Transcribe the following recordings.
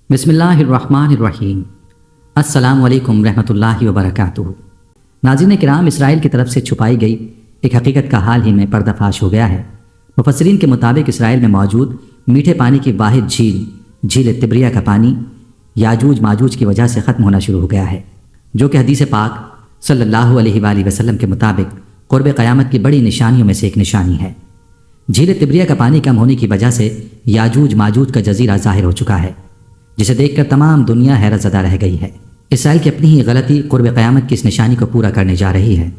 بسم اللہ الرحمن الرحیم۔ السلام علیکم رحمۃ اللہ وبرکاتہ۔ ناظرین کرام، اسرائیل کی طرف سے چھپائی گئی ایک حقیقت کا حال ہی میں پردہ فاش ہو گیا ہے۔ مفسرین کے مطابق اسرائیل میں موجود میٹھے پانی کی واحد جھیل تبریہ کا پانی یاجوج ماجوج کی وجہ سے ختم ہونا شروع ہو گیا ہے، جو کہ حدیث پاک صلی اللہ علیہ وآلہ وسلم کے مطابق قرب قیامت کی بڑی نشانیوں میں سے ایک نشانی ہے۔ جھیل تبریہ کا پانی کم ہونے کی وجہ سے یاجوج ماجوج کا جزیرہ ظاہر ہو چکا ہے، جسے دیکھ کر تمام دنیا حیرت زدہ رہ گئی ہے۔ اسرائیل کی اپنی ہی غلطی قرب قیامت کی اس نشانی کو پورا کرنے جا رہی ہے۔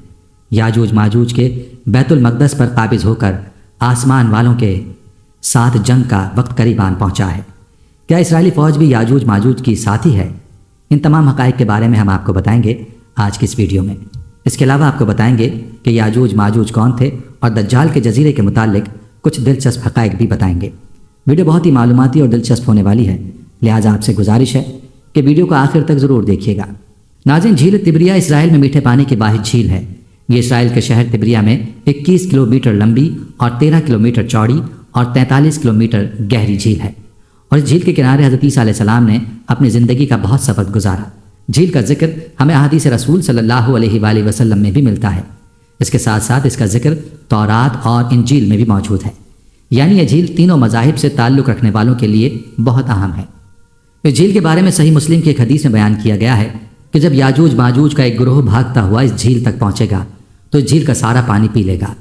یاجوج ماجوج کے بیت المقدس پر قابض ہو کر آسمان والوں کے ساتھ جنگ کا وقت قریب آن پہنچا ہے۔ کیا اسرائیلی فوج بھی یاجوج ماجوج کی ساتھی ہے؟ ان تمام حقائق کے بارے میں ہم آپ کو بتائیں گے آج کی اس ویڈیو میں۔ اس کے علاوہ آپ کو بتائیں گے کہ یاجوج ماجوج کون تھے اور دجال کے جزیرے کے متعلق کچھ دلچسپ حقائق بھی بتائیں گے۔ ویڈیو بہت ہی معلوماتی اور دلچسپ ہونے والی ہے، لہٰذا آپ سے گزارش ہے کہ ویڈیو کو آخر تک ضرور دیکھیے گا۔ ناظرین، جھیل تبریہ اسرائیل میں میٹھے پانی کی واحد جھیل ہے۔ یہ اسرائیل کے شہر تبریہ میں 21 کلومیٹر لمبی اور 13 کلومیٹر چوڑی اور 43 کلومیٹر گہری جھیل ہے، اور اس جھیل کے کنارے حضرت عیسیٰ علیہ السلام نے اپنی زندگی کا بہت سفر گزارا۔ جھیل کا ذکر ہمیں احادیث رسول صلی اللہ علیہ وآلہ وسلم میں بھی ملتا ہے۔ اس کے ساتھ ساتھ اس کا ذکر تورات اور انجیل میں بھی موجود ہے، یعنی یہ جھیل تینوں مذاہب سے تعلق رکھنے والوں کے لیے بہت اہم ہے۔ اس جھیل کے بارے میں صحیح مسلم کی ایک حدیث میں بیان کیا گیا ہے کہ جب یاجوج ماجوج کا ایک گروہ بھاگتا ہوا اس جھیل تک پہنچے گا تو اس جھیل کا سارا پانی پی لے گا،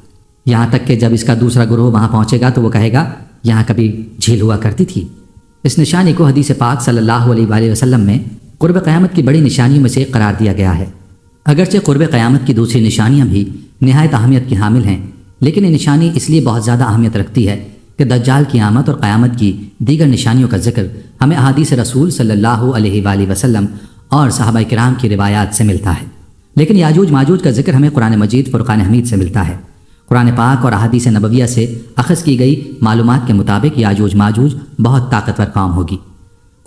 یہاں تک کہ جب اس کا دوسرا گروہ وہاں پہنچے گا تو وہ کہے گا یہاں کبھی جھیل ہوا کرتی تھی۔ اس نشانی کو حدیث پاک صلی اللہ علیہ وآلہ وسلم میں قرب قیامت کی بڑی نشانیوں میں سے ایک قرار دیا گیا ہے۔ اگرچہ قرب قیامت کی دوسری نشانیاں بھی نہایت اہمیت کی حامل ہیں، لیکن یہ نشانی اس لیے بہت زیادہ اہمیت رکھتی ہے کہ دجال کی آمد اور قیامت کی دیگر نشانیوں کا ذکر ہمیں احادیث رسول صلی اللہ علیہ وآلہ وسلم اور صحابہ کرام کی روایات سے ملتا ہے۔ لیکن یاجوج ماجوج کا ذکر ہمیں قرآن مجید فرقان حمید سے ملتا ہے۔ قرآن پاک اور احادیث نبویہ سے اخذ کی گئی معلومات کے مطابق یاجوج ماجوج بہت طاقتور قوم ہوگی۔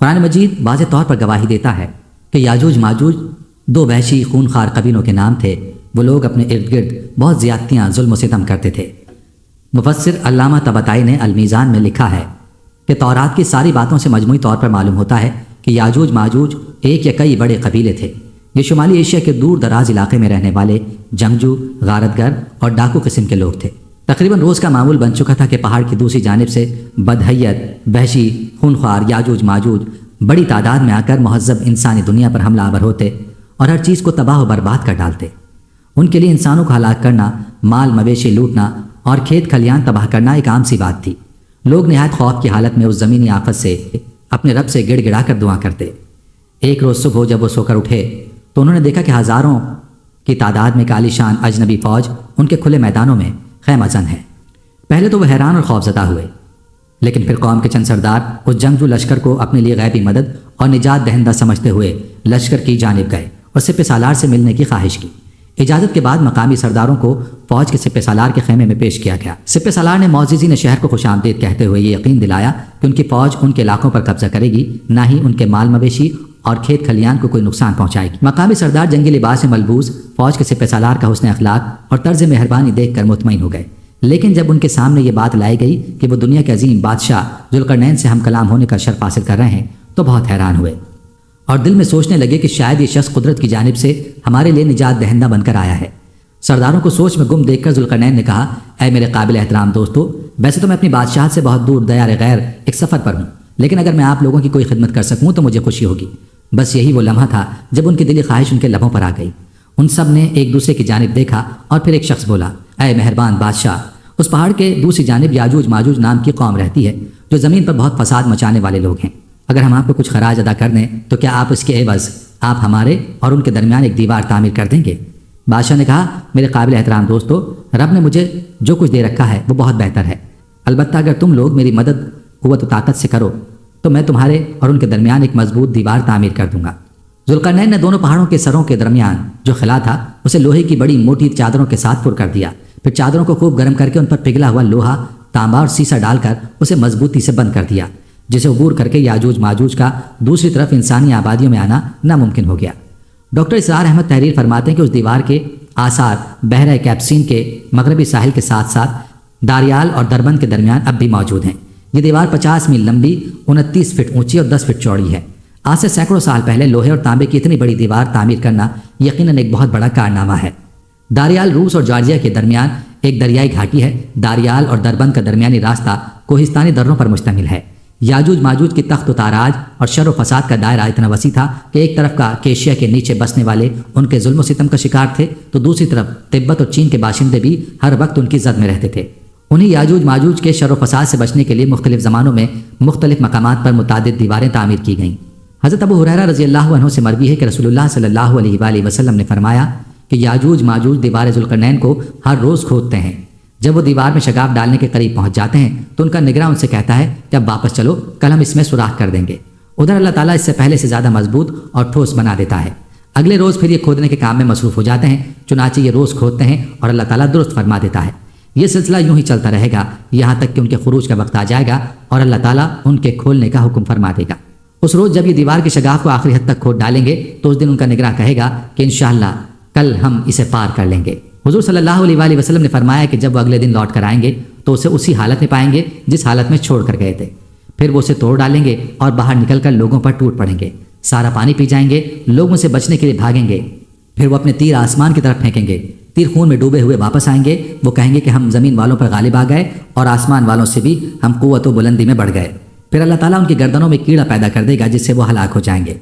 قرآن مجید واضح طور پر گواہی دیتا ہے کہ یاجوج ماجوج دو وحشی خونخوار قبیلوں کے نام تھے۔ وہ لوگ اپنے ارد گرد بہت زیادتیاں، ظلم و ستم کرتے تھے۔ مفسر علامہ طباطبائی نے المیزان میں لکھا ہے کہ تورات کی ساری باتوں سے مجموعی طور پر معلوم ہوتا ہے کہ یاجوج ماجوج ایک یا کئی بڑے قبیلے تھے۔ یہ شمالی ایشیا کے دور دراز علاقے میں رہنے والے جنگجو، غارت گر اور ڈاکو قسم کے لوگ تھے۔ تقریباً روز کا معمول بن چکا تھا کہ پہاڑ کی دوسری جانب سے بدحیت، وحشی، خونخوار یاجوج ماجوج بڑی تعداد میں آ کر مہذب انسانی دنیا پر حملہ آور ہوتے اور ہر چیز کو تباہ و برباد کر ڈالتے۔ ان کے لیے انسانوں کو ہلاک کرنا، مال مویشی لوٹنا اور کھیت کھلیان تباہ کرنا ایک عام سی بات تھی۔ لوگ نہایت خوف کی حالت میں اس زمینی آفت سے اپنے رب سے گڑ گڑا کر دعا کرتے۔ ایک روز صبح جب وہ سو کر اٹھے تو انہوں نے دیکھا کہ ہزاروں کی تعداد میں عالی شان اجنبی فوج ان کے کھلے میدانوں میں خیمہ زن ہے۔ پہلے تو وہ حیران اور خوفزدہ ہوئے، لیکن پھر قوم کے چند سردار اس جنگجو لشکر کو اپنے لیے غیبی مدد اور نجات دہندہ سمجھتے ہوئے لشکر کی جانب گئے اور سپہ سالار سے ملنے کی خواہش کی۔ اجازت کے بعد مقامی سرداروں کو فوج کے سپہ سالار کے خیمے میں پیش کیا گیا۔ سپہ سالار نے معززین شہر کو خوش آمدید کہتے ہوئے یہ یقین دلایا کہ ان کی فوج ان کے علاقوں پر قبضہ کرے گی، نہ ہی ان کے مال مویشی اور کھیت کھلیان کو کوئی نقصان پہنچائے گی۔ مقامی سردار جنگی لباس میں ملبوس فوج کے سپہ سالار کا حسن اخلاق اور طرز مہربانی دیکھ کر مطمئن ہو گئے، لیکن جب ان کے سامنے یہ بات لائی گئی کہ وہ دنیا کے عظیم بادشاہ ذوالقرنین سے ہم کلام ہونے کا شرف حاصل کر رہے ہیں تو بہت حیران ہوئے اور دل میں سوچنے لگے کہ شاید یہ شخص قدرت کی جانب سے ہمارے لیے نجات دہندہ بن کر آیا ہے۔ سرداروں کو سوچ میں گم دیکھ کر ذوالقرنین نے کہا، اے میرے قابل احترام دوستو، ویسے تو میں اپنی بادشاہت سے بہت دور دیار غیر ایک سفر پر ہوں، لیکن اگر میں آپ لوگوں کی کوئی خدمت کر سکوں تو مجھے خوشی ہوگی۔ بس یہی وہ لمحہ تھا جب ان کی دلی خواہش ان کے لبوں پر آ گئی۔ ان سب نے ایک دوسرے کی جانب دیکھا اور پھر ایک شخص بولا، اے مہربان بادشاہ، اس پہاڑ کے دوسری جانب یاجوج ماجوج نام کی قوم رہتی ہے جو زمین پر بہت فساد مچانے والے لوگ ہیں۔ اگر ہم آپ کو کچھ خراج ادا کر دیں تو کیا آپ اس کے عوض آپ ہمارے اور ان کے درمیان ایک دیوار تعمیر کر دیں گے؟ بادشاہ نے کہا، میرے قابل احترام دوستو، رب نے مجھے جو کچھ دے رکھا ہے وہ بہت بہتر ہے، البتہ اگر تم لوگ میری مدد قوت و طاقت سے کرو تو میں تمہارے اور ان کے درمیان ایک مضبوط دیوار تعمیر کر دوں گا۔ ذوالقرنین نے دونوں پہاڑوں کے سروں کے درمیان جو خلا تھا اسے لوہے کی بڑی موٹی چادروں کے ساتھ پر کر دیا، پھر چادروں کو خوب گرم کر کے ان پر پگھلا ہوا لوہا، تانبا اور سیسا ڈال کر اسے مضبوطی سے بند کر دیا، جسے عبور کر کے یاجوج ماجوج کا دوسری طرف انسانی آبادیوں میں آنا ناممکن ہو گیا۔ ڈاکٹر اسرار احمد تحریر فرماتے ہیں کہ اس دیوار کے آثار بحیرہ کیپسین کے مغربی ساحل کے ساتھ ساتھ داریال اور دربند کے درمیان اب بھی موجود ہیں۔ یہ دیوار 50 میل لمبی، 29 فٹ اونچی اور 10 فٹ چوڑی ہے۔ آج سے سینکڑوں سال پہلے لوہے اور تانبے کی اتنی بڑی دیوار تعمیر کرنا یقیناً ایک بہت بڑا کارنامہ ہے۔ داریال روس اور جارجیا کے درمیان ایک دریائی گھاٹی ہے۔ داریال اور دربند کا درمیانی راستہ کوہستانی دروں پر مشتمل ہے۔ یاجوج ماجوج کی تخت و تاراج اور شر و فساد کا دائرہ اتنا وسیع تھا کہ ایک طرف کا کیشیا کے نیچے بسنے والے ان کے ظلم و ستم کا شکار تھے، تو دوسری طرف تبت اور چین کے باشندے بھی ہر وقت ان کی زد میں رہتے تھے۔ انہیں یاجوج ماجوج کے شر و فساد سے بچنے کے لیے مختلف زمانوں میں مختلف مقامات پر متعدد دیواریں تعمیر کی گئیں۔ حضرت ابو ہریرہ رضی اللہ عنہ سے مروی ہے کہ رسول اللہ صلی اللہ علیہ وآلہ وسلم نے فرمایا کہ یاجوج ماجوج دیوار ذوالقرنین کو ہر روز کھودتے ہیں۔ جب وہ دیوار میں شگاف ڈالنے کے قریب پہنچ جاتے ہیں تو ان کا نگراں ان سے کہتا ہے کہ اب واپس چلو، کل ہم اس میں سوراخ کر دیں گے۔ ادھر اللہ تعالیٰ اس سے پہلے سے زیادہ مضبوط اور ٹھوس بنا دیتا ہے۔ اگلے روز پھر یہ کھودنے کے کام میں مصروف ہو جاتے ہیں، چنانچہ یہ روز کھودتے ہیں اور اللہ تعالیٰ درست فرما دیتا ہے۔ یہ سلسلہ یوں ہی چلتا رہے گا یہاں تک کہ ان کے خروج کا وقت آ جائے گا اور اللہ تعالیٰ ان کے کھولنے کا حکم فرما دے گا۔ اس روز جب یہ دیوار کی شگاف کو آخری حد تک کھود ڈالیں گے تو اس دن ان کا نگراں کہے گا کہ انشاءاللہ کل ہم اسے پار کر لیں گے۔ حضور صلی اللہ علیہ وآلہ وسلم نے فرمایا کہ جب وہ اگلے دن لوٹ کر آئیں گے تو اسے اسی حالت میں پائیں گے جس حالت میں چھوڑ کر گئے تھے۔ پھر وہ اسے توڑ ڈالیں گے اور باہر نکل کر لوگوں پر ٹوٹ پڑیں گے، سارا پانی پی جائیں گے، لوگوں سے بچنے کے لیے بھاگیں گے۔ پھر وہ اپنے تیر آسمان کی طرف پھینکیں گے، تیر خون میں ڈوبے ہوئے واپس آئیں گے۔ وہ کہیں گے کہ ہم زمین والوں پر غالب آ گئے اور آسمان والوں سے بھی ہم قوت و بلندی میں بڑھ گئے۔ پھر اللہ تعالیٰ ان کی گردنوں میں کیڑا پیدا کر دے گا جس سے وہ ہلاک ہو جائیں گے۔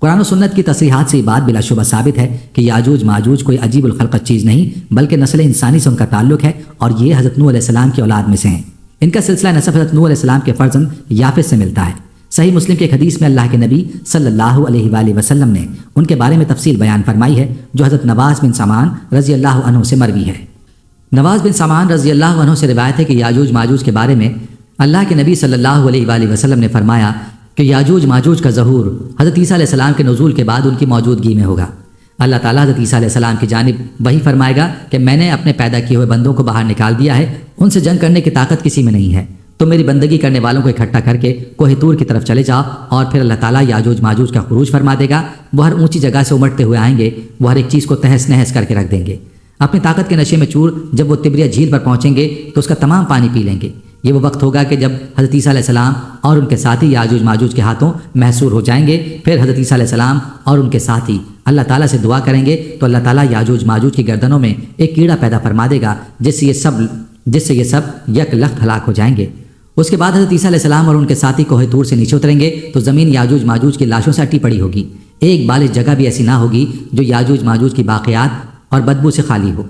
قرآن و سنت کی تصریحات سے یہ بات بلا شبہ ثابت ہے کہ یاجوج ماجوج کوئی عجیب الخلقت چیز نہیں بلکہ نسل انسانی سے ان کا تعلق ہے، اور یہ حضرت نوح علیہ السلام کی اولاد میں سے ہیں۔ ان کا سلسلہ نسب حضرت نوح علیہ السلام کے فرزند یافس سے ملتا ہے۔ صحیح مسلم کے ایک حدیث میں اللہ کے نبی صلی اللہ علیہ وآلہ وسلم نے ان کے بارے میں تفصیل بیان فرمائی ہے جو حضرت نواس بن سمان رضی اللہ عنہ سے مروی ہے۔ نواس بن سمان رضی اللہ عنہ سے روایت ہے کہ یاجوج ماجوج کے بارے میں اللہ کے نبی صلی اللہ علیہ وآلہ وسلم نے فرمایا کہ یاجوج ماجوج کا ظہور حضرت عیسیٰ علیہ السلام کے نزول کے بعد ان کی موجودگی میں ہوگا۔ اللہ تعالیٰ حضرت عیسیٰ علیہ السلام کی جانب وہی فرمائے گا کہ میں نے اپنے پیدا کیے ہوئے بندوں کو باہر نکال دیا ہے، ان سے جنگ کرنے کی طاقت کسی میں نہیں ہے، تم میری بندگی کرنے والوں کو اکٹھا کر کے کوہ طور کی طرف چلے جاؤ، اور پھر اللہ تعالیٰ یاجوج ماجوج کا خروج فرما دے گا۔ وہ ہر اونچی جگہ سے امٹتے ہوئے آئیں گے، وہ ہر ایک چیز کو تہس نہس کر کے رکھ دیں گے۔ اپنی طاقت کے نشے میں چور جب وہ تبریہ جھیل پر پہنچیں گے تو اس کا تمام پانی پی لیں گے۔ یہ وہ وقت ہوگا کہ جب حضرت عیسیٰ علیہ السلام اور ان کے ساتھی یاجوج ماجوج کے ہاتھوں محصور ہو جائیں گے۔ پھر حضرت عیسیٰ علیہ السلام اور ان کے ساتھی اللہ تعالیٰ سے دعا کریں گے تو اللہ تعالیٰ یاجوج ماجوج کی گردنوں میں ایک کیڑا پیدا فرما دے گا جس سے یہ سب یک لخت ہلاک ہو جائیں گے۔ اس کے بعد حضرت عیسیٰ علیہ السلام اور ان کے ساتھی کوہ طور سے نیچے اتریں گے تو زمین یاجوج ماجوج کی لاشوں سے اٹی پڑی ہوگی، ایک بالش جگہ بھی ایسی نہ ہوگی جو یاجوج ماجوج کی باقیات اور بدبو سے خالی ہو۔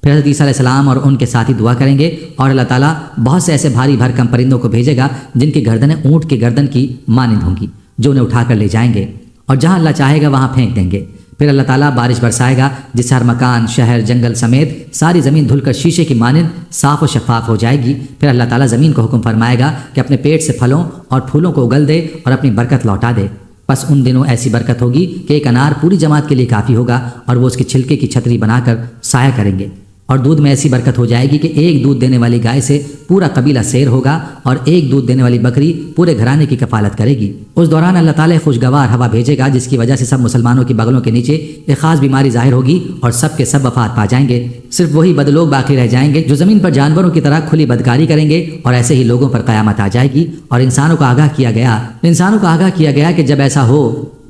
پھر حضرت عیسیٰ علیہ السلام اور ان کے ساتھی دعا کریں گے اور اللہ تعالیٰ بہت سے ایسے بھاری بھرکم پرندوں کو بھیجے گا جن کی گردنیں اونٹ کی گردن کی مانند ہوں گی، جو انہیں اٹھا کر لے جائیں گے اور جہاں اللہ چاہے گا وہاں پھینک دیں گے۔ پھر اللہ تعالیٰ بارش برسائے گا جس سے ہر مکان، شہر، جنگل سمیت ساری زمین دھل کر شیشے کی مانند صاف و شفاف ہو جائے گی۔ پھر اللہ تعالیٰ زمین کو حکم فرمائے گا کہ اپنے پیٹ سے پھلوں اور پھولوں کو اگل دے اور اپنی برکت لوٹا دے۔ بس ان دنوں ایسی برکت ہوگی کہ ایک انار پوری جماعت کے لیے کافی ہوگا اور وہ اس کے چھلکے کی چھتری بنا کر سایہ کریں گے، اور دودھ میں ایسی برکت ہو جائے گی کہ ایک دودھ دینے والی گائے سے پورا قبیلہ سیر ہوگا اور ایک دودھ دینے والی بکری پورے گھرانے کی کفالت کرے گی۔ اس دوران اللہ تعالیٰ خوشگوار ہوا بھیجے گا جس کی وجہ سے سب مسلمانوں کی بغلوں کے نیچے ایک خاص بیماری ظاہر ہوگی اور سب کے سب وفات پا جائیں گے۔ صرف وہی بدلوگ باقی رہ جائیں گے جو زمین پر جانوروں کی طرح کھلی بدکاری کریں گے، اور ایسے ہی لوگوں پر قیامت آ جائے گی۔ اور انسانوں کو آگاہ کیا گیا کہ جب ایسا ہو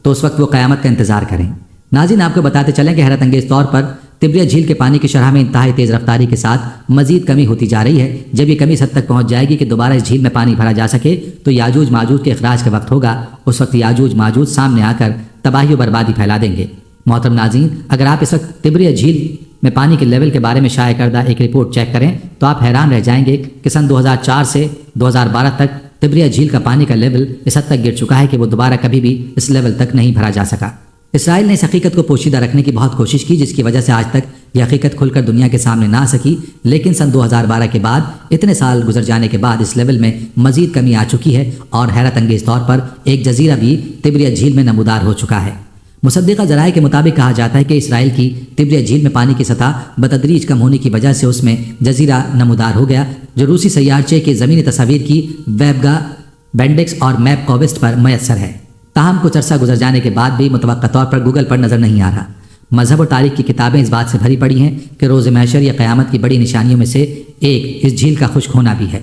تو اس وقت وہ قیامت کا انتظار کریں۔ ناظرین، آپ کو بتاتے چلیں کہ حیرت انگیز طور پر تبریہ جھیل کے پانی کی شرح میں انتہائی تیز رفتاری کے ساتھ مزید کمی ہوتی جا رہی ہے۔ جب یہ کمی اس حد تک پہنچ جائے گی کہ دوبارہ اس جھیل میں پانی بھرا جا سکے تو یاجوج ماجوج کے اخراج کا وقت ہوگا۔ اس وقت یاجوج ماجوج سامنے آ کر تباہی و بربادی پھیلا دیں گے۔ محترم ناظرین، اگر آپ اس وقت تبریہ جھیل میں پانی کے لیول کے بارے میں شائع کردہ ایک رپورٹ چیک کریں تو آپ حیران رہ جائیں گے کہ سن 2004 سے 2012 تک تبریہ جھیل کا پانی کا لیول اس حد تک گر چکا ہے کہ وہ دوبارہ کبھی بھی اس لیول تک نہیں بھرا جا سکا۔ اسرائیل نے اس حقیقت کو پوشیدہ رکھنے کی بہت کوشش کی جس کی وجہ سے آج تک یہ حقیقت کھل کر دنیا کے سامنے نہ آ سکی، لیکن سن 2012 کے بعد اتنے سال گزر جانے کے بعد اس لیول میں مزید کمی آ چکی ہے اور حیرت انگیز طور پر ایک جزیرہ بھی تبریہ جھیل میں نمودار ہو چکا ہے۔ مصدقہ ذرائع کے مطابق کہا جاتا ہے کہ اسرائیل کی تبریہ جھیل میں پانی کی سطح بتدریج کم ہونے کی وجہ سے اس میں جزیرہ نمودار ہو گیا جو روسی سیارچے کے زمینی تصاویر کی ویبگا بینڈکس اور میپ کووسٹ پر میسر ہے۔ تاہم کچھ عرصہ گزر جانے کے بعد بھی متوقع طور پر گوگل پر نظر نہیں آ رہا۔ مذہب اور تاریخ کی کتابیں اس بات سے بھری پڑی ہیں کہ روز محشر یا قیامت کی بڑی نشانیوں میں سے ایک اس جھیل کا خشک ہونا بھی ہے۔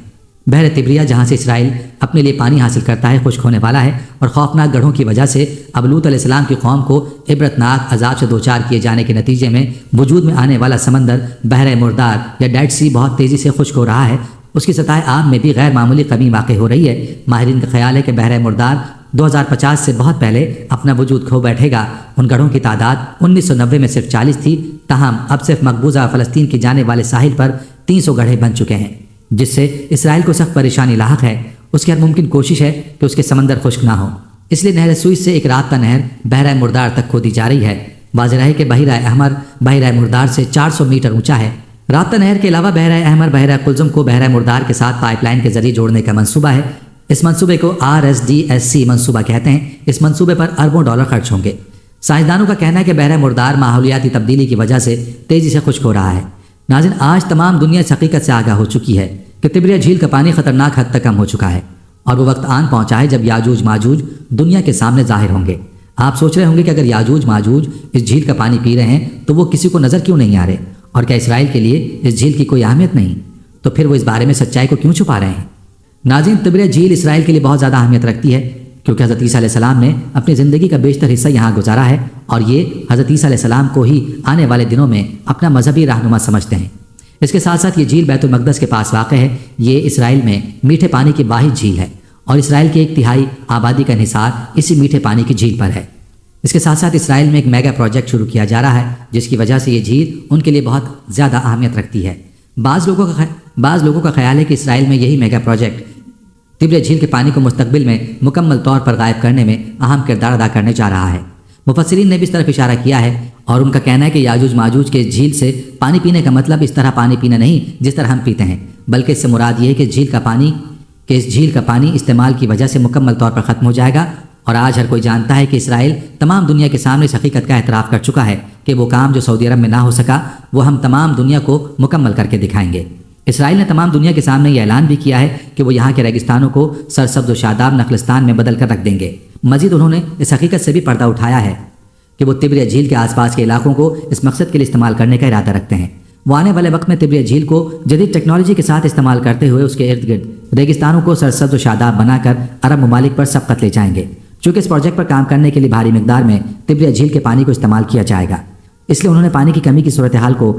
بحر تبریہ جہاں سے اسرائیل اپنے لیے پانی حاصل کرتا ہے خشک ہونے والا ہے، اور خوفناک گڑھوں کی وجہ سے اب لوط علیہ السلام کی قوم کو عبرتناک عذاب سے دوچار کیے جانے کے نتیجے میں وجود میں آنے والا سمندر بحر مردار یا ڈیڈ سی بہت تیزی سے خشک ہو رہا ہے۔ اس کی سطح عام میں بھی غیر معمولی کمی واقع ہو رہی ہے۔ ماہرین کا خیال ہے کہ بحر مردار 2050 سے بہت پہلے اپنا وجود کھو بیٹھے گا۔ ان گڑھوں کی تعداد 1990 میں صرف 40 تھی، تاہم اب صرف مقبوضہ فلسطین کے جانے والے ساحل پر 300 گڑھے بن چکے ہیں، جس سے اسرائیل کو سخت پریشانی لاحق ہے۔ اس کی ہر ممکن کوشش ہے کہ اس کے سمندر خشک نہ ہو، اس لیے نہر سوئس سے ایک رابطہ نہر بحیرہ مردار تک کھودی جا رہی ہے۔ واضح ہے کہ بحیرہ احمر بحیرہ مردار سے 400 میٹر اونچا ہے۔ رابطہ نہر کے علاوہ بحیرہ احمر بحیرہ قلزم کو بحیرہ مردار کے ساتھ پائپ لائن کے ذریعے جوڑنے کا منصوبہ ہے۔ اس منصوبے کو RSDSC منصوبہ کہتے ہیں۔ اس منصوبے پر اربوں ڈالر خرچ ہوں گے۔ سائنسدانوں کا کہنا ہے کہ بحیرہ مردار ماحولیاتی تبدیلی کی وجہ سے تیزی سے خشک ہو رہا ہے۔ ناظرین، آج تمام دنیا اس حقیقت سے آگاہ ہو چکی ہے کہ تبریہ جھیل کا پانی خطرناک حد تک کم ہو چکا ہے، اور وہ وقت آن پہنچا ہے جب یاجوج ماجوج دنیا کے سامنے ظاہر ہوں گے۔ آپ سوچ رہے ہوں گے کہ اگر یاجوج ماجوج اس جھیل کا پانی پی رہے ہیں تو وہ کسی کو نظر کیوں نہیں آ رہے، اور کیا اسرائیل کے لیے اس جھیل کی کوئی اہمیت نہیں؟ تو پھر وہ اس بارے میں سچائی کو کیوں چھپا رہے ہیں؟ ناظرین، تبریہ جھیل اسرائیل کے لیے بہت زیادہ اہمیت رکھتی ہے، کیونکہ حضرت عیسیٰ علیہ السلام نے اپنی زندگی کا بیشتر حصہ یہاں گزارا ہے، اور یہ حضرت عیسیٰ علیہ السلام کو ہی آنے والے دنوں میں اپنا مذہبی رہنما سمجھتے ہیں۔ اس کے ساتھ ساتھ یہ جھیل بیت المقدس کے پاس واقع ہے۔ یہ اسرائیل میں میٹھے پانی کی واحد جھیل ہے، اور اسرائیل کی 1/3 آبادی کا انحصار اسی میٹھے پانی کی جھیل پر ہے۔ اس کے ساتھ ساتھ اسرائیل میں ایک میگا پروجیکٹ شروع کیا جا رہا ہے، جس کی وجہ سے یہ جھیل ان کے لیے بہت زیادہ اہمیت رکھتی ہے۔ بعض لوگوں کا خیال ہے کہ اسرائیل میں یہی میگا پروجیکٹ تبریہ جھیل کے پانی کو مستقبل میں مکمل طور پر غائب کرنے میں اہم کردار ادا کرنے جا رہا ہے۔ مفسرین نے بھی اس طرف اشارہ کیا ہے، اور ان کا کہنا ہے کہ یاجوج ماجوج کے جھیل سے پانی پینے کا مطلب اس طرح پانی پینا نہیں جس طرح ہم پیتے ہیں، بلکہ اس سے مراد یہ ہے کہ اس جھیل کا پانی استعمال کی وجہ سے مکمل طور پر ختم ہو جائے گا۔ اور آج ہر کوئی جانتا ہے کہ اسرائیل تمام دنیا کے سامنے اس حقیقت کا اعتراف کر چکا ہے کہ وہ کام جو سعودی عرب میں نہ ہو سکا وہ ہم تمام دنیا کو مکمل کر کے دکھائیں گے۔ اسرائیل نے تمام دنیا کے سامنے یہ اعلان بھی کیا ہے کہ وہ یہاں کے ریگستانوں کو سرسبز و شاداب نخلستان میں بدل کر رکھ دیں گے۔ مزید انہوں نے اس حقیقت سے بھی پردہ اٹھایا ہے کہ وہ تبریہ جھیل کے آس پاس کے علاقوں کو اس مقصد کے لیے استعمال کرنے کا ارادہ رکھتے ہیں۔ وہ آنے والے وقت میں تبریہ جھیل کو جدید ٹیکنالوجی کے ساتھ استعمال کرتے ہوئے اس کے ارد گرد ریگستانوں کو سرسبز و شاداب بنا کر عرب ممالک پر سبقت لے جائیں گے۔ چونکہ اس پروجیکٹ پر کام کرنے کے لیے بھاری مقدار میں تبریہ جھیل کے پانی کو استعمال کیا جائے گا، اس لیے انہوں نے پانی کی کمی کی صورتحال کو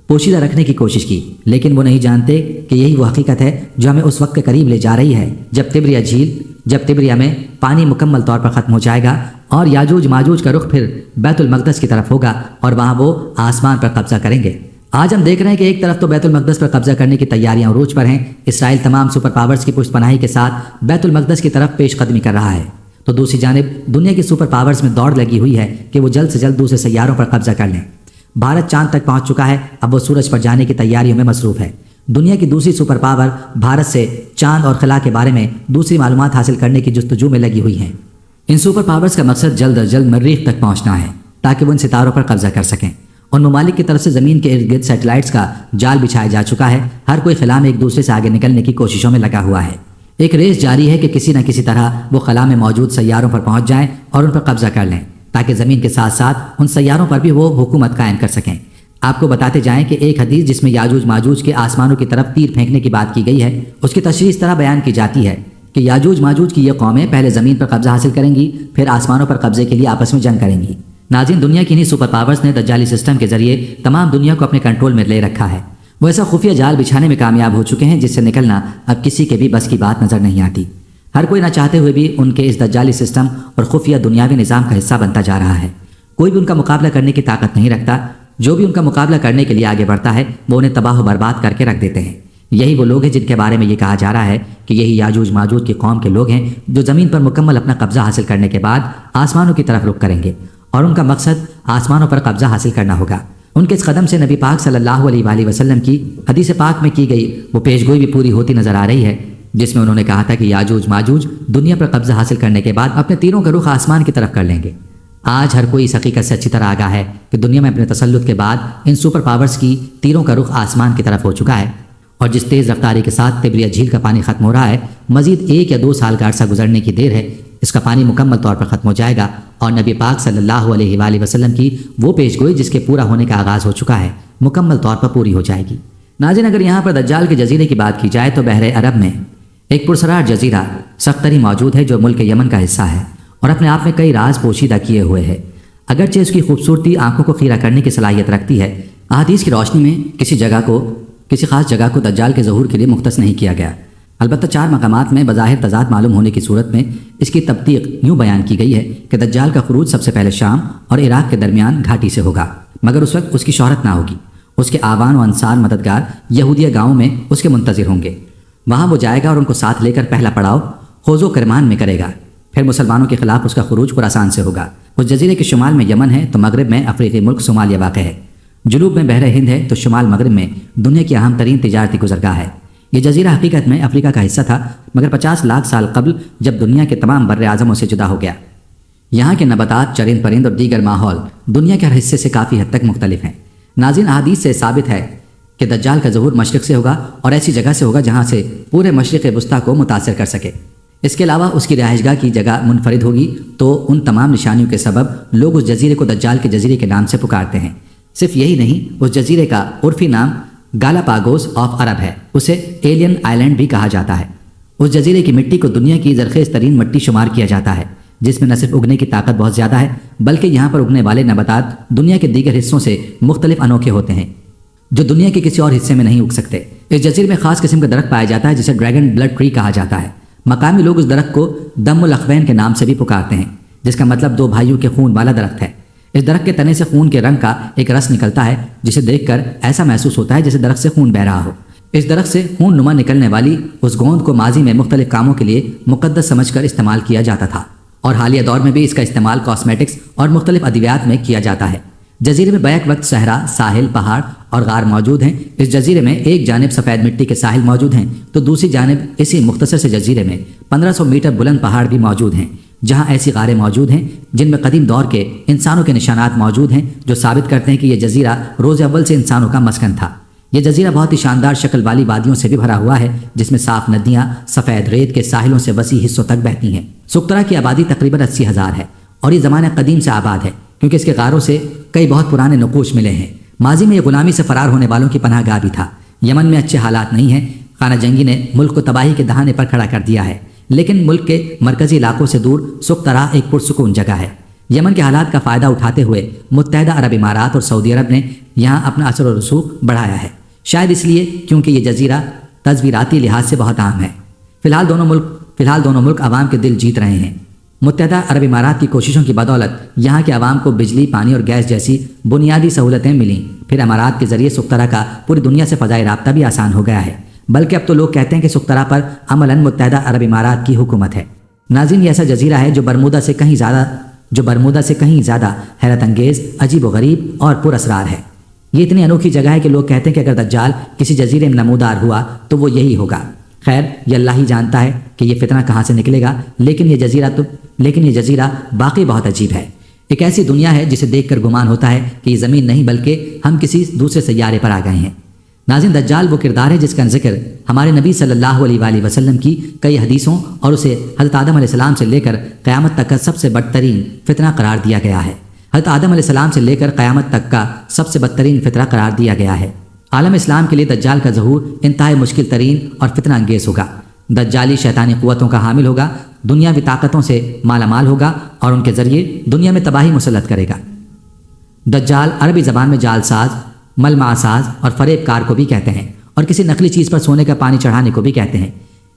پوشیدہ رکھنے کی کوشش کی، لیکن وہ نہیں جانتے کہ یہی وہ حقیقت ہے جو ہمیں اس وقت کے قریب لے جا رہی ہے جب تبریہ میں پانی مکمل طور پر ختم ہو جائے گا، اور یاجوج ماجوج کا رخ پھر بیت المقدس کی طرف ہوگا، اور وہاں وہ آسمان پر قبضہ کریں گے۔ آج ہم دیکھ رہے ہیں کہ ایک طرف تو بیت المقدس پر قبضہ کرنے کی تیاریاں عروج پر ہیں، اسرائیل تمام سپر پاورز کی پشت پناہی کے ساتھ بیت المقدس کی طرف پیش قدمی کر رہا ہے، تو دوسری جانب دنیا کی سپر پاورز میں دوڑ لگی ہوئی ہے کہ وہ جلد سے جلد دوسرے سیاروں پر قبضہ کر لیں۔ بھارت چاند تک پہنچ چکا ہے، اب وہ سورج پر جانے کی تیاریوں میں مصروف ہے۔ دنیا کی دوسری سپر پاور بھارت سے چاند اور خلا کے بارے میں دوسری معلومات حاصل کرنے کی جستجو میں لگی ہوئی ہیں۔ ان سپر پاورز کا مقصد جلد از جلد مریخ تک پہنچنا ہے تاکہ وہ ان ستاروں پر قبضہ کر سکیں۔ ان ممالک کی طرف سے زمین کے ارد گرد سیٹلائٹس کا جال بچھایا جا چکا ہے، ہر کوئی خلا میں ایک دوسرے سے آگے نکلنے کی کوششوں میں لگا ہوا ہے۔ ایک ریس جاری ہے کہ کسی نہ کسی طرح وہ خلا میں موجود سیاروں پر پہنچ جائیں اور ان پر قبضہ کر لیں، تاکہ زمین کے ساتھ ساتھ ان سیاروں پر بھی وہ حکومت قائم کر سکیں۔ آپ کو بتاتے جائیں کہ ایک حدیث جس میں یاجوج ماجوج کے آسمانوں کی طرف تیر پھینکنے کی بات کی گئی ہے، اس کی تشریح اس طرح بیان کی جاتی ہے کہ یاجوج ماجوج کی یہ قومیں پہلے زمین پر قبضہ حاصل کریں گی، پھر آسمانوں پر قبضے کے لیے آپس میں جنگ کریں گی۔ ناظرین، دنیا کی انہی سپر پاورز نے دجالی سسٹم کے ذریعے تمام دنیا کو اپنے کنٹرول میں لے رکھا ہے۔ وہ ایسا خفیہ جال بچھانے میں کامیاب ہو چکے ہیں جس سے نکلنا اب کسی کے بھی بس کی بات نظر نہیں آتی۔ ہر کوئی نہ چاہتے ہوئے بھی ان کے اس دجالی سسٹم اور خفیہ دنیاوی نظام کا حصہ بنتا جا رہا ہے۔ کوئی بھی ان کا مقابلہ کرنے کی طاقت نہیں رکھتا، جو بھی ان کا مقابلہ کرنے کے لیے آگے بڑھتا ہے وہ انہیں تباہ و برباد کر کے رکھ دیتے ہیں۔ یہی وہ لوگ ہیں جن کے بارے میں یہ کہا جا رہا ہے کہ یہی یاجوج ماجوج کی قوم کے لوگ ہیں جو زمین پر مکمل اپنا قبضہ حاصل کرنے کے بعد آسمانوں کی طرف رخ کریں گے، اور ان کا مقصد آسمانوں پر قبضہ حاصل کرنا ہوگا۔ ان کے اس قدم سے نبی پاک صلی اللہ علیہ وآلہ وسلم کی حدیث پاک میں کی گئی وہ پیشگوئی بھی پوری ہوتی نظر آ رہی ہے، جس میں انہوں نے کہا تھا کہ یاجوج ماجوج دنیا پر قبضہ حاصل کرنے کے بعد اپنے تیروں کا رخ آسمان کی طرف کر لیں گے۔ آج ہر کوئی اس حقیقت سے اچھی طرح آگاہ ہے کہ دنیا میں اپنے تسلط کے بعد ان سپر پاورز کی تیروں کا رخ آسمان کی طرف ہو چکا ہے، اور جس تیز رفتاری کے ساتھ تبریہ جھیل کا پانی ختم ہو رہا ہے، مزید 1 یا 2 سال کا عرصہ گزرنے کی دیر ہے، اس کا پانی مکمل طور پر ختم ہو جائے گا، اور نبی پاک صلی اللہ علیہ وآلہ وسلم کی وہ پیشگوئی جس کے پورا ہونے کا آغاز ہو چکا ہے مکمل طور پر پوری ہو جائے گی۔ ناظرین، اگر یہاں پر دجال کے جزیرے کی بات کی جائے تو بحر عرب میں ایک پرسرار جزیرہ سختری موجود ہے جو ملک یمن کا حصہ ہے اور اپنے آپ میں کئی راز پوشیدہ کیے ہوئے ہے۔ اگرچہ اس کی خوبصورتی آنکھوں کو خیرہ کرنے کی صلاحیت رکھتی ہے، احادیث کی روشنی میں کسی خاص جگہ کو دجال کے ظہور کے لیے مختص نہیں کیا گیا۔ البتہ 4 مقامات میں بظاہر تضاد معلوم ہونے کی صورت میں اس کی تبتیق یوں بیان کی گئی ہے کہ دجال کا خروج سب سے پہلے شام اور عراق کے درمیان گھاٹی سے ہوگا، مگر اس وقت اس کی شہرت نہ ہوگی۔ اس کے آوان و انصار مددگار یہودیہ گاؤں میں اس کے منتظر ہوں گے۔ وہاں وہ جائے گا اور ان کو ساتھ لے کر پہلا پڑاؤ خوض و کرمان میں کرے گا۔ پھر مسلمانوں کے خلاف اس کا خروج خراسان سے ہوگا۔ اس جزیرے کے شمال میں یمن ہے تو مغرب میں افریقی ملک صومالیہ واقع ہے۔ جنوب میں بحر ہند ہے تو شمال مغرب میں دنیا کی اہم ترین تجارتی گزرگاہ ہے۔ یہ جزیرہ حقیقت میں افریقہ کا حصہ تھا، مگر 50 لاکھ سال قبل جب دنیا کے تمام بر اعظموں سے جدا ہو گیا۔ یہاں کے نباتات، چرند پرند اور دیگر ماحول دنیا کے ہر حصے سے کافی حد تک مختلف ہیں۔ ناظرین، احادیث سے ثابت ہے کہ دجال کا ظہور مشرق سے ہوگا اور ایسی جگہ سے ہوگا جہاں سے پورے مشرق وسطیٰ کو متاثر کر سکے۔ اس کے علاوہ اس کی رہائش گاہ کی جگہ منفرد ہوگی تو ان تمام نشانیوں کے سبب لوگ اس جزیرے کو دجال کے جزیرے کے نام سے پکارتے ہیں۔ صرف یہی نہیں، اس جزیرے کا عرفی نام گالاپاگوس آف عرب ہے، اسے ایلین آئلینڈ بھی کہا جاتا ہے۔ اس جزیرے کی مٹی کو دنیا کی زرخیز ترین مٹی شمار کیا جاتا ہے، جس میں نہ صرف اگنے کی طاقت بہت زیادہ ہے بلکہ یہاں پر اگنے والے نباتات دنیا کے دیگر حصوں سے مختلف انوکھے ہوتے ہیں جو دنیا کے کسی اور حصے میں نہیں اگ سکتے۔ اس جزیرے میں خاص قسم کا درخت پایا جاتا ہے جسے ڈریگن بلڈ ٹری کہا جاتا ہے۔ مقامی لوگ اس درخت کو دم الاخوین کے نام سے بھی پکارتے ہیں، جس کا مطلب 2 بھائیوں کے خون والا درخت ہے۔ اس درخت کے تنے سے خون کے رنگ کا ایک رس نکلتا ہے جسے دیکھ کر ایسا محسوس ہوتا ہے جیسے درخت سے خون بہہ رہا ہو۔ اس درخت سے خون نما نکلنے والی اس گوند کو ماضی میں مختلف کاموں کے لیے مقدس سمجھ کر استعمال کیا جاتا تھا اور حالیہ دور میں بھی اس کا استعمال کاسمیٹکس اور مختلف ادویات میں کیا جاتا ہے۔ جزیرے میں بیک وقت صحرا، ساحل، پہاڑ اور غار موجود ہیں۔ اس جزیرے میں ایک جانب سفید مٹی کے ساحل موجود ہیں تو دوسری جانب اسی مختصر سے جزیرے میں 1500 میٹر بلند پہاڑ بھی موجود ہیں، جہاں ایسی غاریں موجود ہیں جن میں قدیم دور کے انسانوں کے نشانات موجود ہیں جو ثابت کرتے ہیں کہ یہ جزیرہ روز اول سے انسانوں کا مسکن تھا۔ یہ جزیرہ بہت ہی شاندار شکل والی وادیوں سے بھی بھرا ہوا ہے جس میں صاف ندیاں سفید ریت کے ساحلوں سے وسیع حصوں تک بہتی ہیں۔ سکترا کی آبادی تقریباً 80,000 ہے اور یہ زمانہ قدیم سے آباد ہے کیونکہ اس کے غاروں سے کئی بہت پرانے نقوش ملے ہیں۔ ماضی میں یہ غلامی سے فرار ہونے والوں کی پناہ گاہ بھی تھا۔ یمن میں اچھے حالات نہیں ہیں، خانہ جنگی نے ملک کو تباہی کے دہانے پر کھڑا کر دیا ہے، لیکن ملک کے مرکزی علاقوں سے دور سکترا ایک پرسکون جگہ ہے۔ یمن کے حالات کا فائدہ اٹھاتے ہوئے متحدہ عرب امارات اور سعودی عرب نے یہاں اپنا اثر و رسوخ بڑھایا ہے، شاید اس لیے کیونکہ یہ جزیرہ تصویراتی لحاظ سے بہت اہم ہے۔ فی الحال دونوں ملک عوام کے دل جیت رہے ہیں۔ متحدہ عرب امارات کی کوششوں کی بدولت یہاں کے عوام کو بجلی، پانی اور گیس جیسی بنیادی سہولتیں ملیں۔ پھر امارات کے ذریعے سکترا کا پوری دنیا سے فضائی رابطہ بھی آسان ہو گیا ہے، بلکہ اب تو لوگ کہتے ہیں کہ سکترا پر عملاً متحدہ عرب امارات کی حکومت ہے۔ ناظرین، یہ ایسا جزیرہ ہے جو برمودا سے کہیں زیادہ حیرت انگیز، عجیب و غریب اور پر اسرار ہے۔ یہ اتنی انوکھی جگہ ہے کہ لوگ کہتے ہیں کہ اگر دجال کسی جزیرے میں نمودار ہوا تو وہ یہی ہوگا۔ خیر، یہ اللہ ہی جانتا ہے کہ یہ فتنہ کہاں سے نکلے گا، لیکن یہ جزیرہ باقی بہت عجیب ہے۔ ایک ایسی دنیا ہے جسے دیکھ کر گمان ہوتا ہے کہ یہ زمین نہیں بلکہ ہم کسی دوسرے سیارے پر آ گئے ہیں۔ ناظرین، دجال وہ کردار ہے جس کا ذکر ہمارے نبی صلی اللہ علیہ وآلہ وسلم کی کئی حدیثوں اور اسے حضرت آدم علیہ السلام سے لے کر قیامت تک کا سب سے بدترین فتنہ قرار دیا گیا ہے۔ حضرت آدم علیہ السلام سے لے کر قیامت تک کا سب سے بدترین فتنہ قرار دیا گیا ہے۔ عالم اسلام کے لیے دجال کا ظہور انتہائی مشکل ترین اور فتنہ انگیز ہوگا۔ دجالی شیطانی قوتوں کا حامل ہوگا، دنیاوی طاقتوں سے مالا مال ہوگا اور ان کے ذریعے دنیا میں تباہی مسلط کرے گا۔ دجال عربی زبان میں جال ساز، ملمع ساز اور فریب کار کو بھی کہتے ہیں اور کسی نقلی چیز پر سونے کا پانی چڑھانے کو بھی کہتے ہیں۔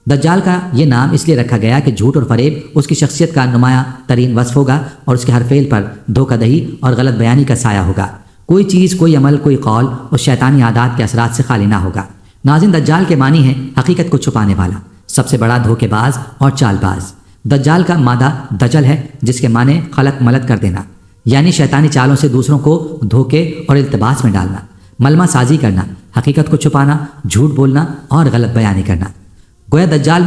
دجال کا یہ نام اس لیے رکھا گیا کہ جھوٹ اور فریب اس کی شخصیت کا نمایاں ترین وصف ہوگا اور اس کے ہر فعل پر دھوکہ دہی اور غلط بیانی کا سایہ ہوگا۔ کوئی چیز، کوئی عمل، کوئی قول اس شیطانی عادات کے اثرات سے خالی نہ ہوگا۔ ناظرین، دجال کے معنی ہے حقیقت کو چھپانے والا، سب سے بڑا دھوکے باز اور چال باز۔ دجال کا مادہ دجل ہے جس کے معنی خلط ملت کر دینا، یعنی شیطانی چالوں سے دوسروں کو دھوکے اور التباس میں ڈالنا، ملمہ سازی کرنا، حقیقت کو چھپانا، جھوٹ بولنا اور غلط بیانی کرنا۔ گویا دجال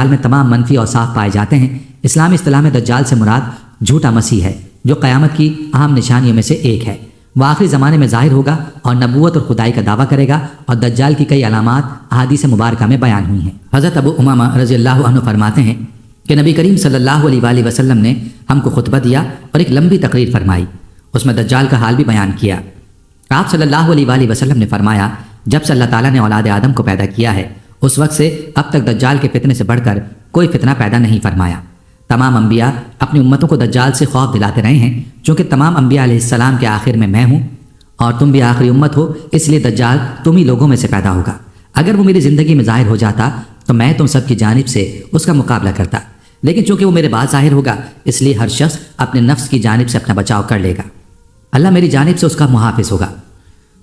میں تمام منفی اوصاف پائے جاتے ہیں۔ اسلامی اصطلاح میں دجال سے مراد جھوٹا مسیح ہے جو قیامت کی اہم نشانیوں میں سے ایک ہے۔ وہ آخری زمانے میں ظاہر ہوگا اور نبوت اور خدائی کا دعویٰ کرے گا، اور دجال کی کئی علامات احادیث مبارکہ میں بیان ہوئی ہیں۔ حضرت ابو امامہ رضی اللہ عنہ فرماتے ہیں کہ نبی کریم صلی اللہ علیہ وآلہ وسلم نے ہم کو خطبہ دیا اور ایک لمبی تقریر فرمائی، اس میں دجال کا حال بھی بیان کیا۔ آپ صلی اللہ علیہ وآلہ وسلم نے فرمایا، جب سے اللہ تعالیٰ نے اولاد آدم کو پیدا کیا ہے اس وقت سے اب تک دجال کے فتنے سے بڑھ کر کوئی فتنہ پیدا نہیں فرمایا۔ تمام انبیاء اپنی امتوں کو دجال سے خوف دلاتے رہے ہیں، چونکہ تمام انبیاء علیہ السلام کے آخر میں ہوں اور تم بھی آخری امت ہو، اس لیے دجال تم ہی لوگوں میں سے پیدا ہوگا۔ اگر وہ میری زندگی میں ظاہر ہو جاتا تو میں تم سب کی جانب سے اس کا مقابلہ کرتا، لیکن چونکہ وہ میرے بعد ظاہر ہوگا اس لیے ہر شخص اپنے نفس کی جانب سے اپنا بچاؤ کر لے گا، اللہ میری جانب سے اس کا محافظ ہوگا۔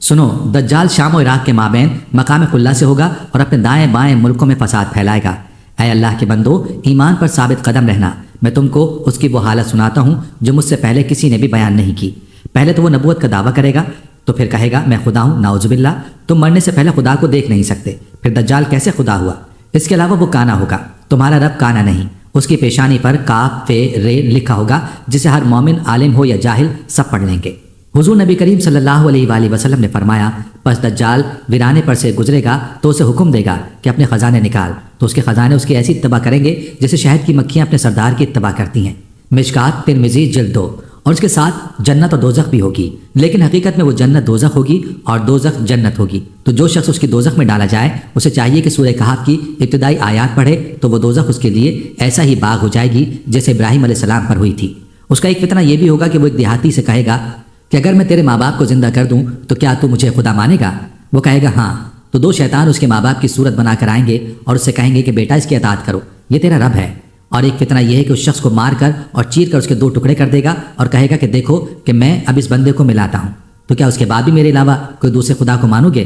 سنو، دجال شام و عراق کے مابین مقام خلا سے ہوگا اور اپنے دائیں بائیں ملکوں میں فساد پھیلائے گا۔ اے اللہ کے بندو، ایمان پر ثابت قدم رہنا، میں تم کو اس کی وہ حالت سناتا ہوں جو مجھ سے پہلے کسی نے بھی بیان نہیں کی۔ پہلے تو وہ نبوت کا دعویٰ کرے گا، تو پھر کہے گا میں خدا ہوں، نعوذ باللہ، تم مرنے سے پہلے خدا کو دیکھ نہیں سکتے۔ پھر دجال کیسے خدا ہوا؟ اس کے علاوہ وہ کانا ہوگا، تمہارا رب کانا نہیں، اس کی پیشانی پر کاف فے رے لکھا ہوگا، جسے ہر مومن عالم ہو یا جاہل سب پڑھ لیں گے۔ حضور نبی کریم صلی اللہ علیہ وآلہ وسلم نے فرمایا، پس دجال ویرانے پر سے گزرے گا تو اسے حکم دے گا کہ اپنے خزانے نکال، تو اس کے خزانے اس کی ایسی اتباع کریں گے جیسے شہد کی مکھیاں اپنے سردار کی اتباع کرتی ہیں۔ مشکات ترمذی جلد 2۔ اور اس کے ساتھ جنت اور دوزخ بھی ہوگی، لیکن حقیقت میں وہ جنت دوزخ ہوگی اور دوزخ جنت ہوگی۔ تو جو شخص اس کی دوزخ میں ڈالا جائے اسے چاہیے کہ سورہ کہف کی ابتدائی آیات پڑھے، تو وہ دوزخ اس کے لیے ایسا ہی باغ ہو جائے گی جیسے ابراہیم علیہ السلام پر ہوئی تھی۔ اس کا ایک فتنہ یہ بھی ہوگا کہ وہ ایک دیہاتی سے کہے گا کہ اگر میں تیرے ماں باپ کو زندہ کر دوں تو کیا تو مجھے خدا مانے گا؟ وہ کہے گا ہاں۔ تو دو شیطان اس کے ماں باپ کی صورت بنا کر آئیں گے اور اس سے کہیں گے کہ بیٹا اس کی اطاعت کرو، یہ تیرا رب ہے۔ اور ایک فتنہ یہ ہے کہ اس شخص کو مار کر اور چیر کر اس کے دو ٹکڑے کر دے گا اور کہے گا کہ دیکھو کہ میں اب اس بندے کو ملاتا ہوں، تو کیا اس کے بعد بھی میرے علاوہ کوئی دوسرے خدا کو مانو گے؟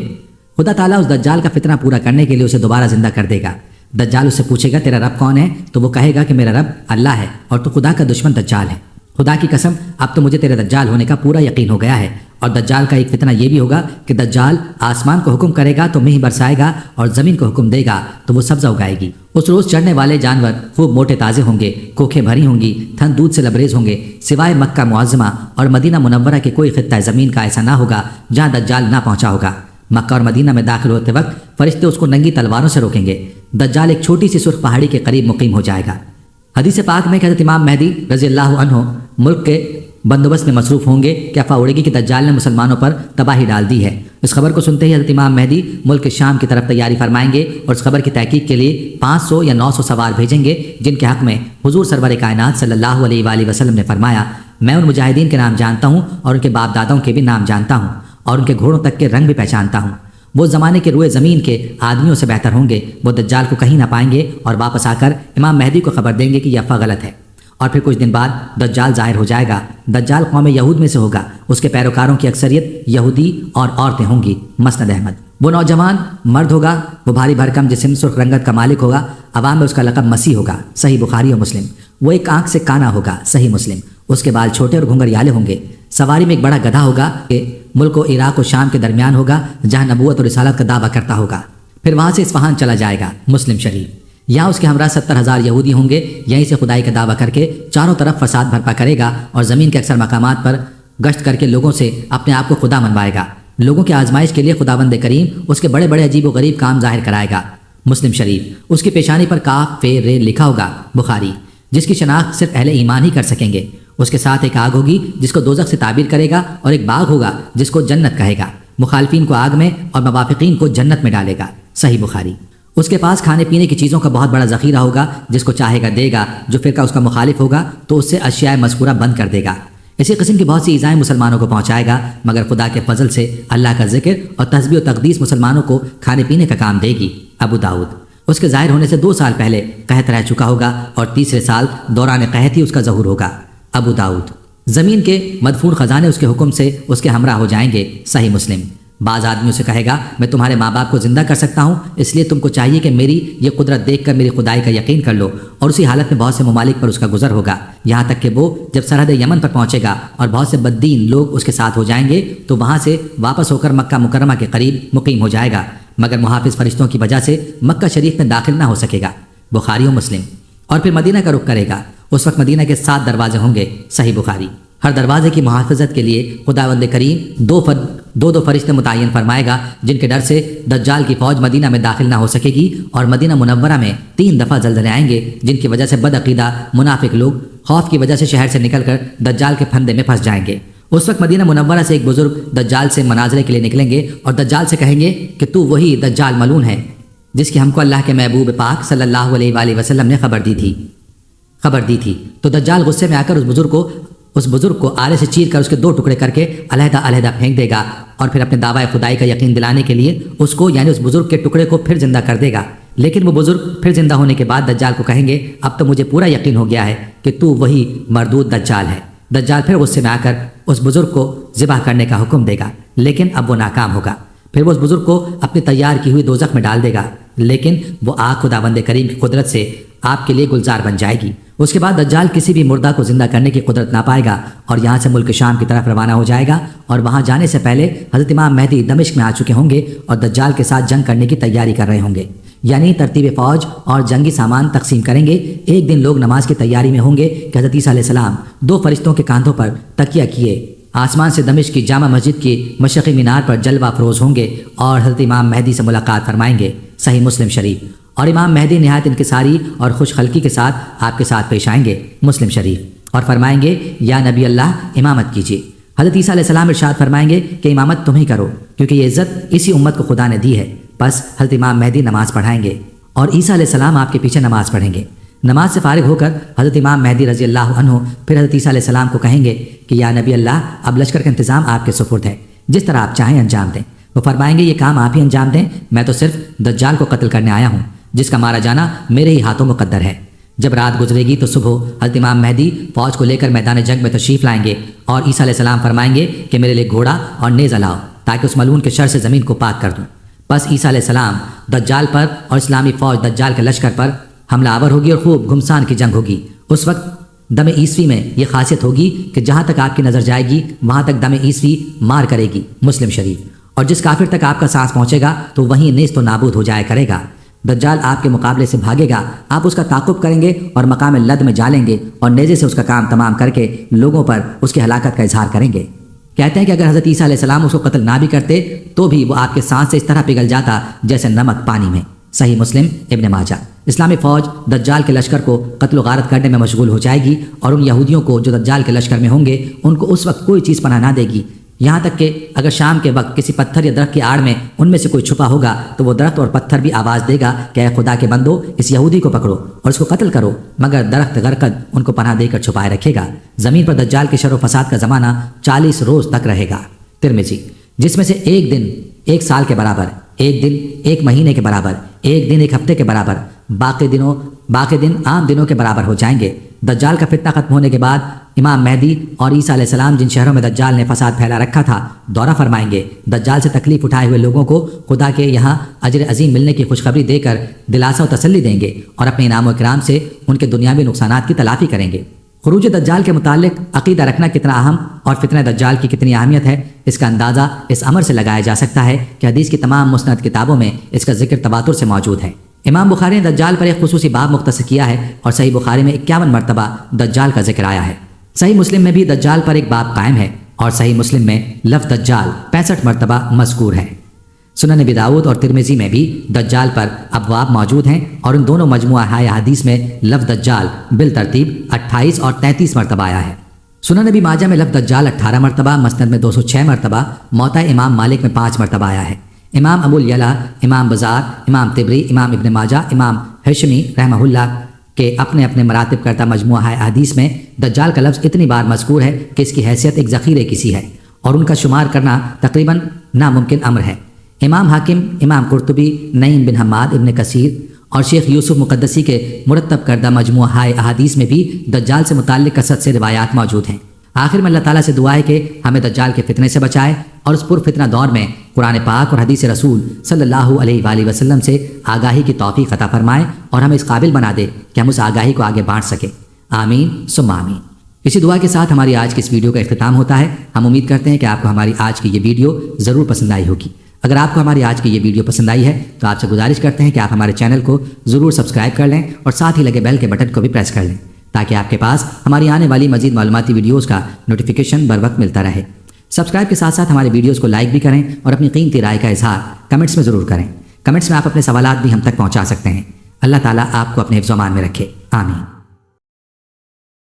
خدا تعالیٰ اس دجال کا فتنہ پورا کرنے کے لیے اسے دوبارہ زندہ کر دے گا۔ دجال اس سے پوچھے گا تیرا رب کون ہے؟ تو وہ کہے گا کہ میرا رب اللہ ہے اور تو خدا کا دشمن دجال ہے۔ خدا کی قسم اب تو مجھے تیرے دجال ہونے کا پورا یقین ہو گیا ہے۔ اور دجال کا ایک فتنہ یہ بھی ہوگا کہ دجال آسمان کو حکم کرے گا تو مہ برسائے گا اور زمین کو حکم دے گا تو وہ سبزہ اگائے گی۔ اس روز چڑھنے والے جانور خوب موٹے تازے ہوں گے، کوکھیں بھری ہوں گی، تھن دودھ سے لبریز ہوں گے، سوائے مکہ معظمہ اور مدینہ منورہ کے کوئی خطہ زمین کا ایسا نہ ہوگا جہاں دجال نہ پہنچا ہوگا۔ مکہ اور مدینہ میں داخل ہوتے وقت فرشتے اس کو ننگی تلواروں سے روکیں گے۔ دجال ایک چھوٹی سی سرخ پہاڑی کے قریب مقیم ہو جائے گا۔ حدیث پاک میں کہ حضرت امام مہدی رضی اللہ عنہ ملک کے بندوبست میں مصروف ہوں گے کہ افواہ اڑے گی کہ دجال نے مسلمانوں پر تباہی ڈال دی ہے۔ اس خبر کو سنتے ہی حضرت امام مہدی ملک شام کی طرف تیاری فرمائیں گے اور اس خبر کی تحقیق کے لیے 500 یا 900 سوار بھیجیں گے، جن کے حق میں حضور سرور کائنات صلی اللہ علیہ وآلہ وسلم نے فرمایا، میں ان مجاہدین کے نام جانتا ہوں اور ان کے باپ داداؤں کے بھی نام جانتا ہوں اور ان کے گھوڑوں تک کے رنگ بھی پہچانتا ہوں۔ وہ زمانے کے روئے زمین کے آدمیوں سے بہتر ہوں گے، وہ دجال کو کہیں نہ پائیں گے اور واپس آ کر امام مہدی کو خبر دیں گے کہ یہ افواہ غلط ہے۔ اور پھر کچھ دن بعد دجال ظاہر ہو جائے گا۔ دجال قوم یہود میں سے ہوگا، اس کے پیروکاروں کی اکثریت یہودی اور عورتیں ہوں گی۔ مسند احمد۔ وہ نوجوان مرد ہوگا، وہ بھاری بھرکم جسم، سرخ رنگت کا مالک ہوگا، عوام میں اس کا لقب مسیح ہوگا، صحیح بخاری اور مسلم۔ وہ ایک آنکھ سے کانا ہوگا، صحیح مسلم۔ اس کے بال چھوٹے اور گھنگریالے ہوں گے۔ سواری میں ایک بڑا گدھا ہوگا کہ ملک و عراق و شام کے درمیان ہوگا، جہاں نبوت اور رسالت کا دعویٰ کرتا ہوگا۔ پھر وہاں سے اصفہان چلا جائے گا، مسلم شریف۔ یہاں اس کے ہمراہ 70,000 یہودی ہوں گے، یہیں سے خدائی کا دعویٰ کر کے چاروں طرف فساد برپا کرے گا اور زمین کے اکثر مقامات پر گشت کر کے لوگوں سے اپنے آپ کو خدا منوائے گا۔ لوگوں کی آزمائش کے لیے خداوند کریم اس کے بڑے بڑے عجیب و غریب کام ظاہر کرائے گا، مسلم شریف۔ اس کی پیشانی پر کاف فے رے لکھا ہوگا، بخاری، جس کی شناخت صرف اہل ایمان ہی کر سکیں گے۔ اس کے ساتھ ایک آگ ہوگی جس کو دوزخ سے تعبیر کرے گا اور ایک باغ ہوگا جس کو جنت کہے گا۔ مخالفین کو آگ میں اور موافقین کو جنت میں ڈالے گا، صحیح بخاری۔ اس کے پاس کھانے پینے کی چیزوں کا بہت بڑا ذخیرہ ہوگا، جس کو چاہے گا دے گا، جو فرقہ اس کا مخالف ہوگا تو اس سے اشیاء مذکورہ بند کر دے گا۔ اسی قسم کی بہت سی ایذائیں مسلمانوں کو پہنچائے گا، مگر خدا کے فضل سے اللہ کا ذکر اور تسبیح و تقدیس مسلمانوں کو کھانے پینے کا کام دے گی، ابو داؤد۔ اس کے ظاہر ہونے سے 2 سال پہلے قحط رہ چکا ہوگا اور تیسرے سال دوران قحط ہی اس کا ظہور ہوگا، ابو داؤد۔ زمین کے مدفون خزانے اس کے حکم سے اس کے ہمراہ ہو جائیں گے، صحیح مسلم۔ بعض آدمیوں سے کہے گا میں تمہارے ماں باپ کو زندہ کر سکتا ہوں، اس لیے تم کو چاہیے کہ میری یہ قدرت دیکھ کر میری خدائی کا یقین کر لو، اور اسی حالت میں بہت سے ممالک پر اس کا گزر ہوگا، یہاں تک کہ وہ جب سرحد یمن پر پہنچے گا اور بہت سے بددین لوگ اس کے ساتھ ہو جائیں گے تو وہاں سے واپس ہو کر مکہ مکرمہ کے قریب مقیم ہو جائے گا، مگر محافظ فرشتوں کی وجہ سے مکہ شریف میں داخل نہ ہو سکے گا، بخاری و مسلم۔ اور پھر مدینہ کا رخ کرے گا، اس وقت مدینہ کے 7 دروازے ہوں گے، صحیح بخاری۔ ہر دروازے کی محافظت کے لیے خداوند کریم دو فرشتے متعین فرمائے گا، جن کے ڈر سے دجال کی فوج مدینہ میں داخل نہ ہو سکے گی، اور مدینہ منورہ میں 3 دفعہ زلزلے آئیں گے، جن کی وجہ سے بد عقیدہ منافق لوگ خوف کی وجہ سے شہر سے نکل کر دجال کے پھندے میں پھنس جائیں گے۔ اس وقت مدینہ منورہ سے ایک بزرگ دجال سے مناظرے کے لیے نکلیں گے اور دجال سے کہیں گے کہ تو وہی دجال ملعون ہے جس کی ہم کو اللہ کے محبوب پاک صلی اللہ علیہ وآلہ وسلم نے خبر دی تھی۔ تو دجال غصے میں آ کر اس بزرگ کو آلے سے چیر کر اس کے 2 ٹکڑے کر کے علیحدہ پھینک دے گا اور پھر اپنے دعوی خدائی کا یقین دلانے کے لیے اس کو یعنی اس بزرگ کے ٹکڑے کو پھر زندہ کر دے گا۔ لیکن وہ بزرگ پھر زندہ ہونے کے بعد دجال کو کہیں گے اب تو مجھے پورا یقین ہو گیا ہے کہ تو وہی مردود دجال ہے۔ دجال پھر غصے میں آ کر اس بزرگ کو ذبح کرنے کا حکم دے گا، لیکن اب وہ ناکام ہوگا۔ پھر وہ اس بزرگ کو اپنی تیار کی ہوئی دوزخ میں ڈال دے گا، لیکن وہ آگ خداوند کریم کی قدرت سے آپ کے لیے گلزار بن جائے گی۔ اس کے بعد دجال کسی بھی مردہ کو زندہ کرنے کی قدرت نہ پائے گا اور یہاں سے ملک شام کی طرف روانہ ہو جائے گا، اور وہاں جانے سے پہلے حضرت امام مہدی دمشق میں آ چکے ہوں گے اور دجال کے ساتھ جنگ کرنے کی تیاری کر رہے ہوں گے، یعنی ترتیب فوج اور جنگی سامان تقسیم کریں گے۔ ایک دن لوگ نماز کی تیاری میں ہوں گے کہ حضرت عیسیٰ علیہ السلام 2 فرشتوں کے کاندھوں پر تکیہ کیے آسمان سے دمشق کی جامع مسجد کی مشرقی مینار پر جلوہ افروز ہوں گے اور حضرت امام مہدی سے ملاقات فرمائیں گے، صحیح مسلم شریف۔ اور امام مہدی نہایت انکساری اور خوش خلقی کے ساتھ آپ کے ساتھ پیش آئیں گے، مسلم شریف، اور فرمائیں گے یا نبی اللہ امامت کیجیے۔ حضرت عیسیٰ علیہ السلام ارشاد فرمائیں گے کہ امامت تم ہی کرو، کیونکہ یہ عزت اسی امت کو خدا نے دی ہے۔ بس حضرت امام مہدی نماز پڑھائیں گے اور عیسیٰ علیہ السلام آپ کے پیچھے نماز پڑھیں گے۔ نماز سے فارغ ہو کر حضرت امام مہدی رضی اللہ عنہ پھر حضرت عیسیٰ علیہ السلام کو کہیں گے کہ یا نبی اللہ اب لشکر کا انتظام آپ کے سپرد ہے، جس طرح آپ چاہیں انجام دیں۔ وہ فرمائیں گے یہ کام آپ ہی انجام دیں، میں تو صرف دجال کو قتل کرنے آیا ہوں، جس کا مارا جانا میرے ہی ہاتھوں مقدر ہے۔ جب رات گزرے گی تو صبح حضرت امام مہدی فوج کو لے کر میدان جنگ میں تشریف لائیں گے اور عیسیٰ علیہ السلام فرمائیں گے کہ میرے لیے گھوڑا اور نیزہ لاؤ تاکہ اس ملعون کے شر سے زمین کو پاک کر دوں۔ بس عیسیٰ علیہ السلام دجال پر اور اسلامی فوج دجال کے لشکر پر حملہ آور ہوگی اور خوب گھمسان کی جنگ ہوگی۔ اس وقت دم عیسوی میں یہ خاصیت ہوگی کہ جہاں تک آپ کی نظر جائے گی وہاں تک دم عیسوی مار کرے گی، مسلم شریف، اور جس کافر تک آپ کا سانس پہنچے گا تو وہیں نیست و نابود ہو جایا کرے گا۔ دجال آپ کے مقابلے سے بھاگے گا، آپ اس کا تعاقب کریں گے اور مقام لد میں جا لیں گے اور نیزے سے اس کا کام تمام کر کے لوگوں پر اس کی ہلاکت کا اظہار کریں گے۔ کہتے ہیں کہ اگر حضرت عیسیٰ علیہ السلام اس کو قتل نہ بھی کرتے تو بھی وہ آپ کے سانس سے اس طرح پگھل جاتا جیسے نمک پانی میں، صحیح مسلم ابن ماجہ۔ اسلامی فوج دجال کے لشکر کو قتل و غارت کرنے میں مشغول ہو جائے گی اور ان یہودیوں کو جو دجال کے لشکر میں ہوں گے ان کو اس وقت کوئی چیز پناہ نہ دے گی، یہاں تک کہ اگر شام کے وقت کسی پتھر یا درخت کی آڑ میں ان میں سے کوئی چھپا ہوگا تو وہ درخت اور پتھر بھی آواز دے گا کہ اے خدا کے بندو اس یہودی کو پکڑو اور اس کو قتل کرو، مگر درخت غرقد ان کو پناہ دے کر چھپائے رکھے گا۔ زمین پر دجال کے شر و فساد کا زمانہ 40 روز تک رہے گا۔ ترمذی، جس میں سے ایک دن 1 سال کے برابر، ایک دن 1 مہینے کے برابر، ایک دن 1 ہفتے کے برابر، باقی دن عام دنوں کے برابر ہو جائیں گے۔ دجال کا فتنہ ختم ہونے کے بعد امام مہدی اور عیسیٰ علیہ السلام جن شہروں میں دجال نے فساد پھیلا رکھا تھا دورہ فرمائیں گے۔ دجال سے تکلیف اٹھائے ہوئے لوگوں کو خدا کے یہاں اجر عظیم ملنے کی خوشخبری دے کر دلاسا و تسلی دیں گے اور اپنے انعام و اکرام سے ان کے دنیاوی نقصانات کی تلافی کریں گے۔ خروج دجال کے متعلق عقیدہ رکھنا کتنا اہم اور فتنہ دجال کی کتنی اہمیت ہے، اس کا اندازہ اس امر سے لگایا جا سکتا ہے کہ حدیث کی تمام مسند کتابوں میں اس کا ذکر تواتر سے موجود ہے۔ امام بخاری نے دجال پر ایک خصوصی باب مختصر کیا ہے اور صحیح بخاری میں 51 مرتبہ دجال کا ذکر آیا ہے۔ صحیح مسلم میں بھی دجال پر ایک باب قائم ہے اور صحیح مسلم میں لفظ دجال 65 مرتبہ مذکور ہے۔ سنن نبی داؤد اور ترمذی میں بھی دجال پر ابواب موجود ہیں اور ان دونوں مجموعہ حدیث میں لفظ دجال بالترتیب 28 اور 33 مرتبہ آیا ہے۔ سنن نبی ماجہ میں لفظ دجال 18 مرتبہ، مسند میں 206 مرتبہ، موطا امام مالک میں 5 مرتبہ آیا ہے۔ امام ابو الیعلا، امام بزار، امام طبری، امام ابن ماجہ، امام ہشمی رحمہ اللہ کے اپنے اپنے مراتب کرتا مجموعہ حدیث میں دجال کا لفظ اتنی بار مذکور ہے کہ اس کی حیثیت ایک ذخیرے کی سی ہے اور ان کا شمار کرنا تقریباً ناممکن امر ہے۔ امام حاکم، امام قرطبی، نعیم بن حماد ابن کثیر اور شیخ یوسف مقدسی کے مرتب کردہ مجموعہ احادیث میں بھی دجال سے متعلق کثرت سے روایات موجود ہیں۔ آخر میں اللہ تعالیٰ سے دعا ہے کہ ہمیں دجال کے فتنے سے بچائے اور اس پرفتنہ دور میں قرآن پاک اور حدیث رسول صلی اللہ علیہ وآلہ وسلم سے آگاہی کی توفیق عطا فرمائے اور ہمیں اس قابل بنا دے کہ ہم اس آگاہی کو آگے بانٹ سکیں۔ آمین ثم آمین۔ اسی دعا کے ساتھ ہماری آج کی اس ویڈیو کا اختتام ہوتا ہے۔ ہم امید کرتے ہیں کہ آپ کو ہماری آج کی یہ ویڈیو ضرور پسند آئی ہوگی۔ اگر آپ کو ہماری آج کی یہ ویڈیو پسند آئی ہے تو آپ سے گزارش کرتے ہیں کہ آپ ہمارے چینل کو ضرور سبسکرائب کر لیں اور ساتھ ہی لگے بیل کے بٹن کو بھی پریس کر لیں تاکہ آپ کے پاس ہماری آنے والی مزید معلوماتی ویڈیوز کا نوٹیفیکیشن بر وقت ملتا رہے۔ سبسکرائب کے ساتھ ساتھ ہمارے ویڈیوز کو لائک بھی کریں اور اپنی قیمتی رائے کا اظہار کمنٹس میں ضرور کریں۔ کمنٹس میں آپ اپنے سوالات بھی ہم تک پہنچا سکتے ہیں۔ اللہ تعالیٰ آپ کو اپنے حفظ و امان میں رکھے۔ آمین۔